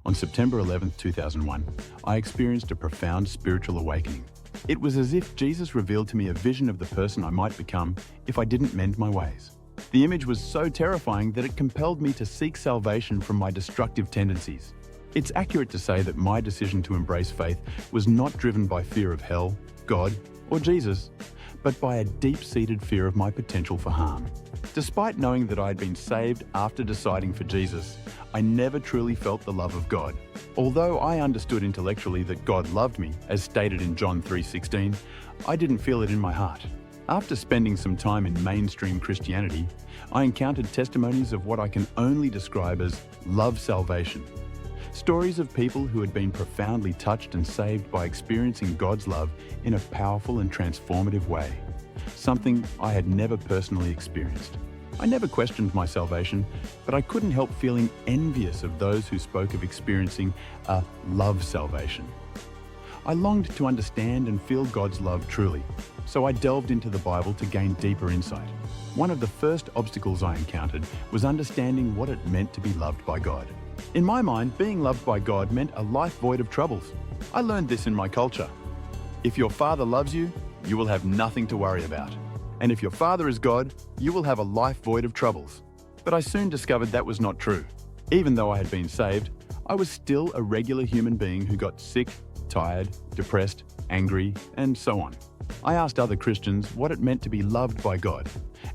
On September 11, 2001, I experienced a profound spiritual awakening. It was as if Jesus revealed to me a vision of the person I might become if I didn't mend my ways. The image was so terrifying that it compelled me to seek salvation from my destructive tendencies. It's accurate to say that my decision to embrace faith was not driven by fear of hell, God, or Jesus, but by a deep-seated fear of my potential for harm. Despite knowing that I had been saved after deciding for Jesus, I never truly felt the love of God. Although I understood intellectually that God loved me, as stated in John 3:16, I didn't feel it in my heart. After spending some time in mainstream Christianity, I encountered testimonies of what I can only describe as love salvation. Stories of people who had been profoundly touched and saved by experiencing God's love in a powerful and transformative way, something I had never personally experienced. I never questioned my salvation, but I couldn't help feeling envious of those who spoke of experiencing a love salvation. I longed to understand and feel God's love truly, so I delved into the Bible to gain deeper insight. One of the first obstacles I encountered was understanding what it meant to be loved by God. In my mind, being loved by God meant a life void of troubles. I learned this in my culture. If your father loves you, you will have nothing to worry about. And if your father is God, you will have a life void of troubles. But I soon discovered that was not true. Even though I had been saved, I was still a regular human being who got sick, tired, depressed, angry, and so on. I asked other Christians what it meant to be loved by God,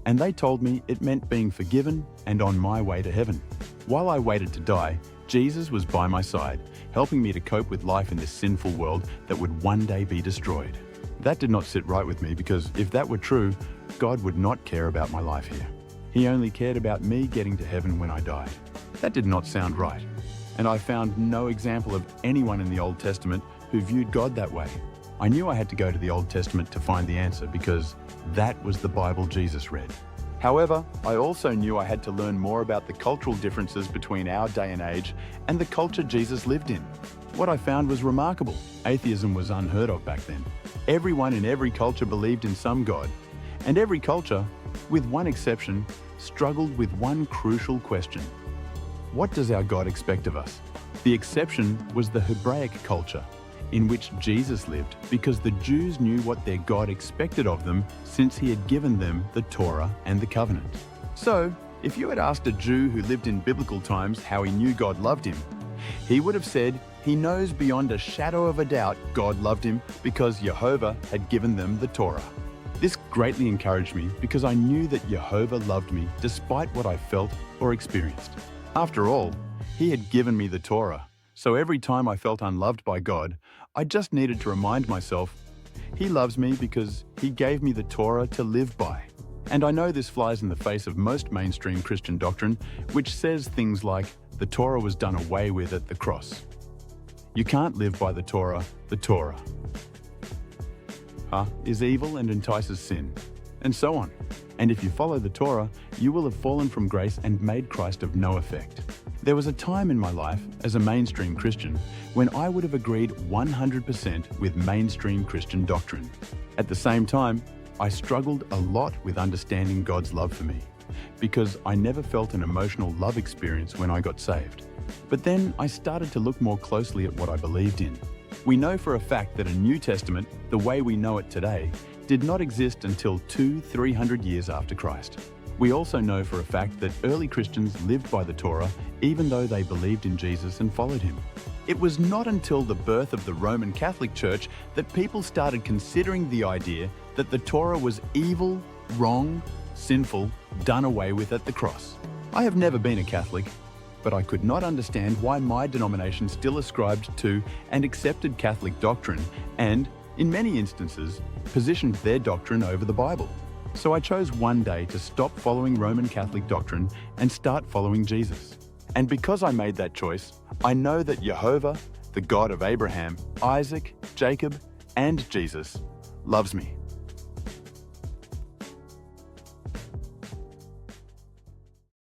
and they told me it meant being forgiven and on my way to heaven. While I waited to die, Jesus was by my side, helping me to cope with life in this sinful world that would one day be destroyed. That did not sit right with me because if that were true, God would not care about my life here. He only cared about me getting to heaven when I died. That did not sound right, and I found no example of anyone in the Old Testament who viewed God that way. I knew I had to go to the Old Testament to find the answer because that was the Bible Jesus read. However, I also knew I had to learn more about the cultural differences between our day and age and the culture Jesus lived in. What I found was remarkable. Atheism was unheard of back then. Everyone in every culture believed in some God, and every culture, with one exception, struggled with one crucial question. What does our God expect of us? The exception was the Hebraic culture, in which Jesus lived, because the Jews knew what their God expected of them since he had given them the Torah and the covenant. So, if you had asked a Jew who lived in biblical times how he knew God loved him, he would have said he knows beyond a shadow of a doubt God loved him because Jehovah had given them the Torah. This greatly encouraged me because I knew that Jehovah loved me despite what I felt or experienced. After all, he had given me the Torah, so every time I felt unloved by God, I just needed to remind myself, he loves me because he gave me the Torah to live by. And I know this flies in the face of most mainstream Christian doctrine, which says things like, the Torah was done away with at the cross. You can't live by the Torah is evil and entices sin, and so on. And if you follow the Torah, you will have fallen from grace and made Christ of no effect. There was a time in my life, as a mainstream Christian, when I would have agreed 100% with mainstream Christian doctrine. At the same time, I struggled a lot with understanding God's love for me, because I never felt an emotional love experience when I got saved. But then I started to look more closely at what I believed in. We know for a fact that a New Testament, the way we know it today, did not exist until 200-300 years after Christ. We also know for a fact that early Christians lived by the Torah even though they believed in Jesus and followed him. It was not until the birth of the Roman Catholic Church that people started considering the idea that the Torah was evil, wrong, sinful, done away with at the cross. I have never been a Catholic, but I could not understand why my denomination still ascribed to and accepted Catholic doctrine and, in many instances, positioned their doctrine over the Bible. So I chose one day to stop following Roman Catholic doctrine and start following Jesus. And because I made that choice, I know that Jehovah, the God of Abraham, Isaac, Jacob, and Jesus, loves me.